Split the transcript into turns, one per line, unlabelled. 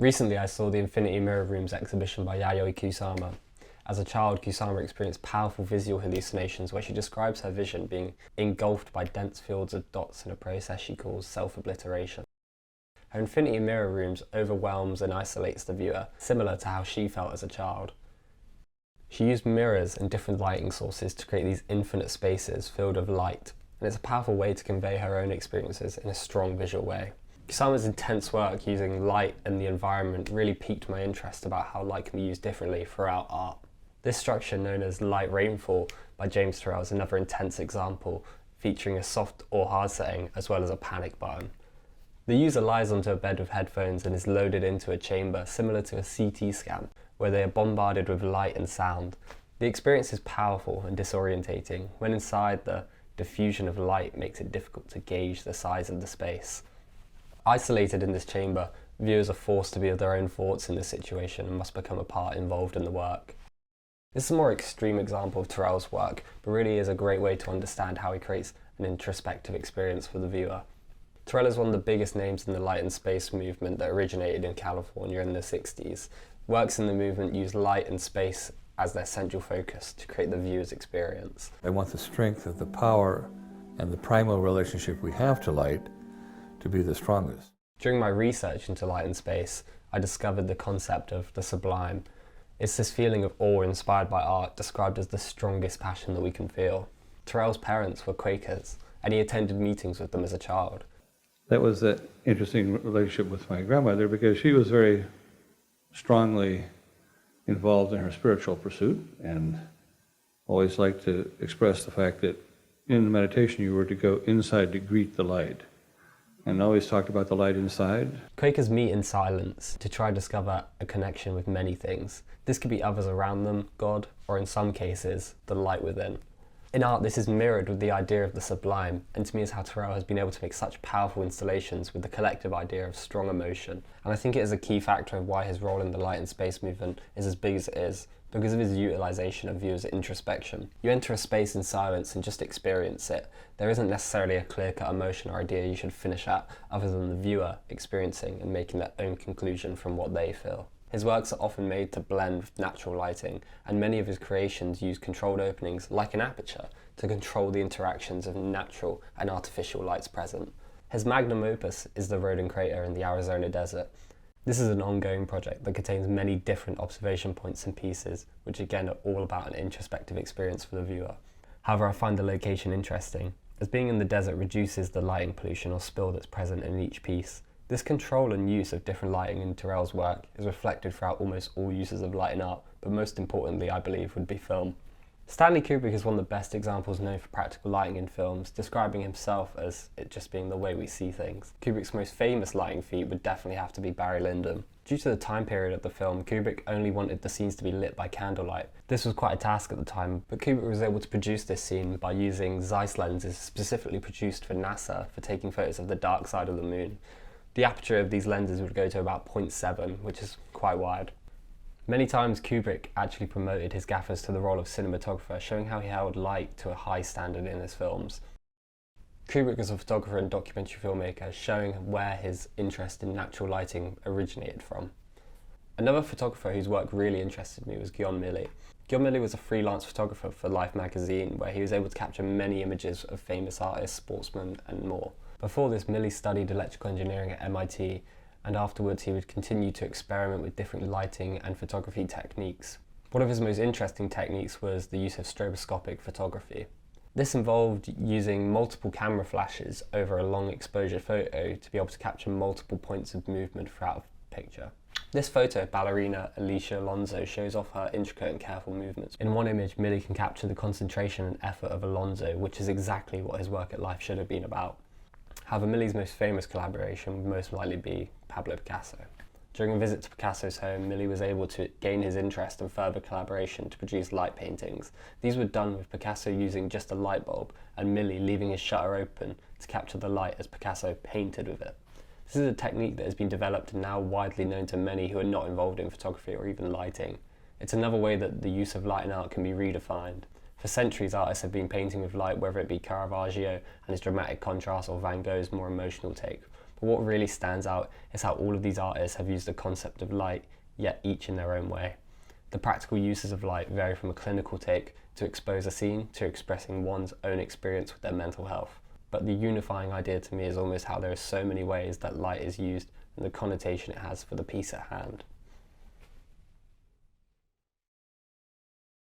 Recently, I saw the Infinity Mirror Rooms exhibition by Yayoi Kusama. As a child, Kusama experienced powerful visual hallucinations where she describes her vision being engulfed by dense fields of dots in a process she calls self-obliteration. Her Infinity Mirror Rooms overwhelms and isolates the viewer, similar to how she felt as a child. She used mirrors and different lighting sources to create these infinite spaces filled with light, and it's a powerful way to convey her own experiences in a strong visual way. Kusama's intense work using light and the environment really piqued my interest about how light can be used differently throughout art. This structure, known as Light Rainfall by James Turrell, is another intense example, featuring a soft or hard setting as well as a panic button. The user lies onto a bed with headphones and is loaded into a chamber similar to a CT scan, where they are bombarded with light and sound. The experience is powerful and disorientating. When inside, the diffusion of light makes it difficult to gauge the size of the space. Isolated in this chamber, viewers are forced to be of their own thoughts in this situation and must become a part involved in the work. This is a more extreme example of Turrell's work, but really is a great way to understand how he creates an introspective experience for the viewer. Turrell is one of the biggest names in the light and space movement that originated in California in the 60s. Works in the movement use light and space as their central focus to create the viewer's experience.
I want the strength of the power and the primal relationship we have to light to be the strongest.
During my research into light and space, I discovered the concept of the sublime. It's this feeling of awe inspired by art, described as the strongest passion that we can feel. Turrell's parents were Quakers, and he attended meetings with them as a child.
That was an interesting relationship with my grandmother, because she was very strongly involved in her spiritual pursuit and always liked to express the fact that in meditation you were to go inside to greet the light, and always talked about the light inside.
Quakers meet in silence to try to discover a connection with many things. This could be others around them, God, or in some cases, the light within. In art, this is mirrored with the idea of the sublime, and to me is how Turrell has been able to make such powerful installations with the collective idea of strong emotion. And I think it is a key factor of why his role in the light and space movement is as big as it is, because of his utilization of viewers' introspection. You enter a space in silence and just experience it. There isn't necessarily a clear-cut emotion or idea you should finish at, other than the viewer experiencing and making their own conclusion from what they feel. His works are often made to blend with natural lighting, and many of his creations use controlled openings, like an aperture, to control the interactions of natural and artificial lights present. His magnum opus is the Rodin Crater in the Arizona desert. This is an ongoing project that contains many different observation points and pieces, which again are all about an introspective experience for the viewer. However, I find the location interesting, as being in the desert reduces the lighting pollution or spill that's present in each piece. This control and use of different lighting in Turrell's work is reflected throughout almost all uses of light in art, but most importantly, I believe, would be film. Stanley Kubrick is one of the best examples known for practical lighting in films, describing himself as it just being the way we see things. Kubrick's most famous lighting feat would definitely have to be Barry Lyndon. Due to the time period of the film, Kubrick only wanted the scenes to be lit by candlelight. This was quite a task at the time, but Kubrick was able to produce this scene by using Zeiss lenses specifically produced for NASA for taking photos of the dark side of the moon. The aperture of these lenses would go to about 0.7, which is quite wide. Many times Kubrick actually promoted his gaffers to the role of cinematographer, showing how he held light to a high standard in his films. Kubrick as a photographer and documentary filmmaker, showing where his interest in natural lighting originated from. Another photographer whose work really interested me was Guillaume Milly. Guillaume Milly was a freelance photographer for Life magazine, where he was able to capture many images of famous artists, sportsmen and more. Before this, Milly studied electrical engineering at MIT, and afterwards he would continue to experiment with different lighting and photography techniques. One of his most interesting techniques was the use of stroboscopic photography. This involved using multiple camera flashes over a long exposure photo to be able to capture multiple points of movement throughout a picture. This photo of ballerina Alicia Alonso shows off her intricate and careful movements. In one image, Milly can capture the concentration and effort of Alonso, which is exactly what his work at Life should have been about. However, Milly's most famous collaboration would most likely be Pablo Picasso. During a visit to Picasso's home, Milly was able to gain his interest and further collaboration to produce light paintings. These were done with Picasso using just a light bulb, and Milly leaving his shutter open to capture the light as Picasso painted with it. This is a technique that has been developed and now widely known to many who are not involved in photography or even lighting. It's another way that the use of light in art can be redefined. For centuries, artists have been painting with light, whether it be Caravaggio and his dramatic contrast or Van Gogh's more emotional take. But what really stands out is how all of these artists have used the concept of light, yet each in their own way. The practical uses of light vary from a clinical take to expose a scene to expressing one's own experience with their mental health. But the unifying idea to me is almost how there are so many ways that light is used and the connotation it has for the piece at hand.